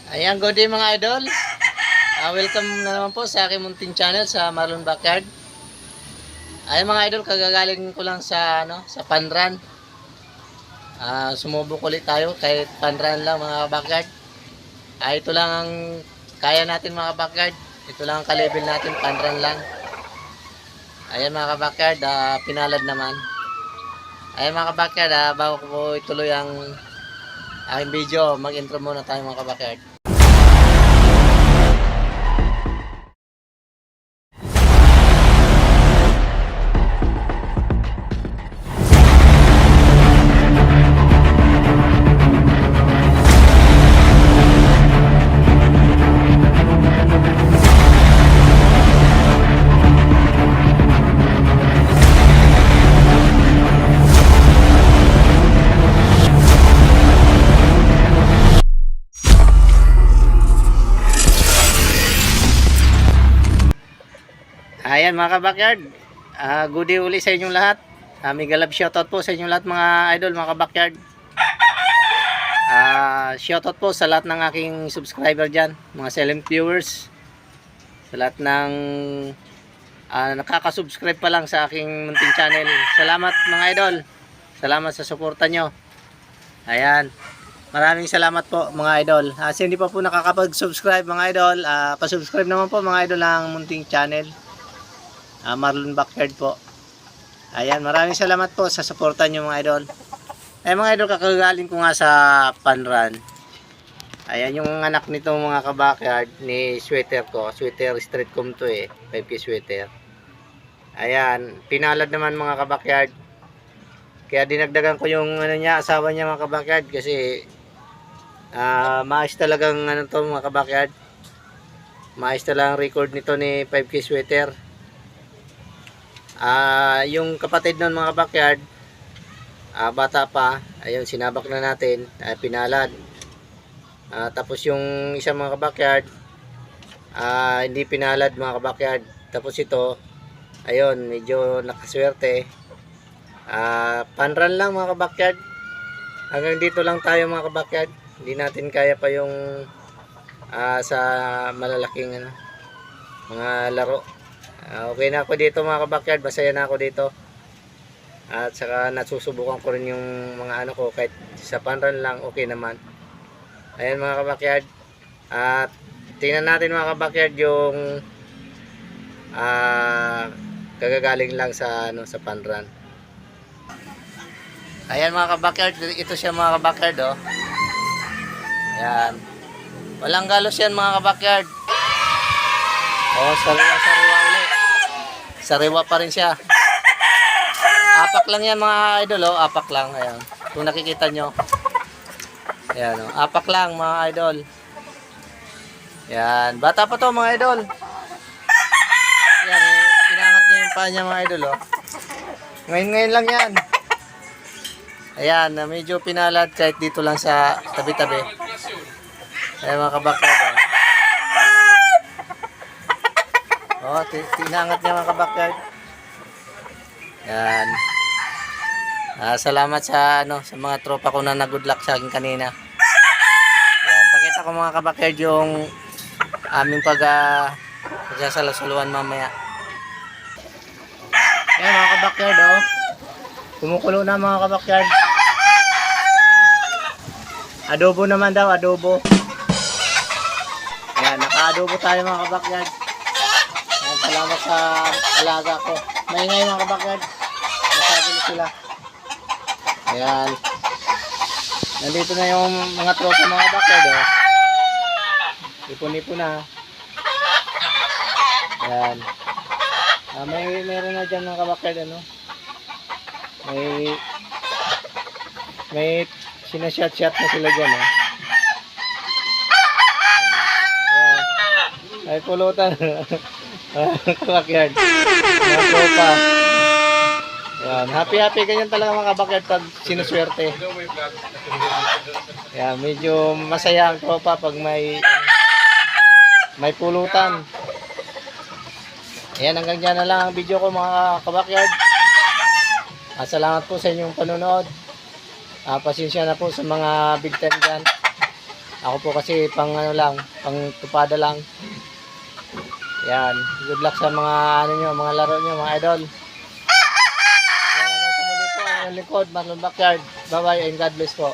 Ayan, good day mga idol. Welcome na naman po sa aking munting channel sa Marlon Backyard. Ayan mga idol, kagagaling ko lang sa sa panran. Sumubok ulit tayo kahit panran lang mga backyard. Ito lang ang kaya natin mga backyard. Ito lang ang ka-level natin, panran lang. Ayan mga backyard, pinalad naman. Ayan mga backyard, bago ko po ituloy ang aking video, mag-intro muna tayo mga backyard. Ayan mga ka-backyard, good day uli sa inyong lahat. Mega love shoutout po sa inyong lahat mga idol, mga ka-backyard. Shoutout po sa lahat ng aking subscriber dyan, mga silent viewers. Sa lahat ng nakaka-subscribe pa lang sa aking munting channel. Salamat mga idol, salamat sa suporta nyo. Ayan, maraming salamat po mga idol. Sa hindi pa po nakakapag-subscribe mga idol, pa-subscribe naman po mga idol ng munting channel. Marlon Backyard po. Ayan, maraming salamat po sa suporta nyo mga idol. Mga idol, kakagaling ko nga sa panran. Ayan yung anak nito mga ka-backyard ni sweater ko. Sweater street com to 5K sweater. Ayan, pinalad naman mga ka-backyard. Kaya dinagdagan ko yung niya, asawa niya mga ka-backyard kasi maayos talagang to mga ka-backyard. Maayos talagang record nito ni 5K sweater. Yung kapatid nun mga backyard, bata pa, ayun sinabak na natin, pinalad. Tapos yung isang mga backyard, hindi pinalad mga backyard. Tapos ito, ayun medyo nakaswerte. Panran lang mga backyard. Hanggang dito lang tayo mga backyard. Hindi natin kaya pa yung sa malalaking mga laro. Okay na ako dito mga ka-backyard, masaya na ako dito. At saka nasusubukan ko rin yung mga ko kahit sa panran lang, okay naman. Ayan mga ka-backyard. At tingnan natin mga ka-backyard yung kagagaling lang sa sa panran. Ayan mga ka-backyard, ito siya mga ka-backyard Ayan. Walang galos yan mga ka-backyard. Sariwa ulit. Sariwa pa rin siya. Apak lang yan mga idol apak lang. Ayan. Kung nakikita nyo. Ayan apak lang mga idol. Ayan. Bata pa to mga idol. Ayan. Inangat niya yung paa niya mga idol Ngayon lang yan. Ayan. Medyo pinalad kahit dito lang sa tabi-tabi. Ayan mga kabakad tinangat niya mga ka-backyard. Yan. Salamat sa sa mga tropa ko na nag-good luck sa akin kanina. Yan, pakita ko mga ka-backyard yung aming pagsasalusaluan mamaya. Yan mga ka-backyard kumukulo na mga ka-backyard. Adobo naman daw, adobo. Yan, naka-adobo tayo mga ka-backyard. Salamat sa alaga ko. Maingay mga ka-backyard. Masabi na sila. Ayan. Nandito na yung mga tropa mga backyard Ipon-ipon na. Ayan. Meron na dyan mga ka-backyard May sinashot-shot na sila dyan Ayan. Ay pulutan. Backyard. Mga tropa. Yan, happy ganyan talaga mga backyard pag sinuswerte. Yan, medyo masaya ang tropa pag may pulutan. Ayan, hanggang dyan na lang ang video ko mga ka-backyard. Salamat po sa inyong panonood. Pasensya na po sa mga big time dyan. Ako po kasi pang ano lang, pang tupada lang. Yan. Good luck sa mga ano nyo, mga laro nyo, mga idol. Yan, hanggang sa muli po ang inyong lingkod, Marlon Backyard. Bye-bye and God bless po.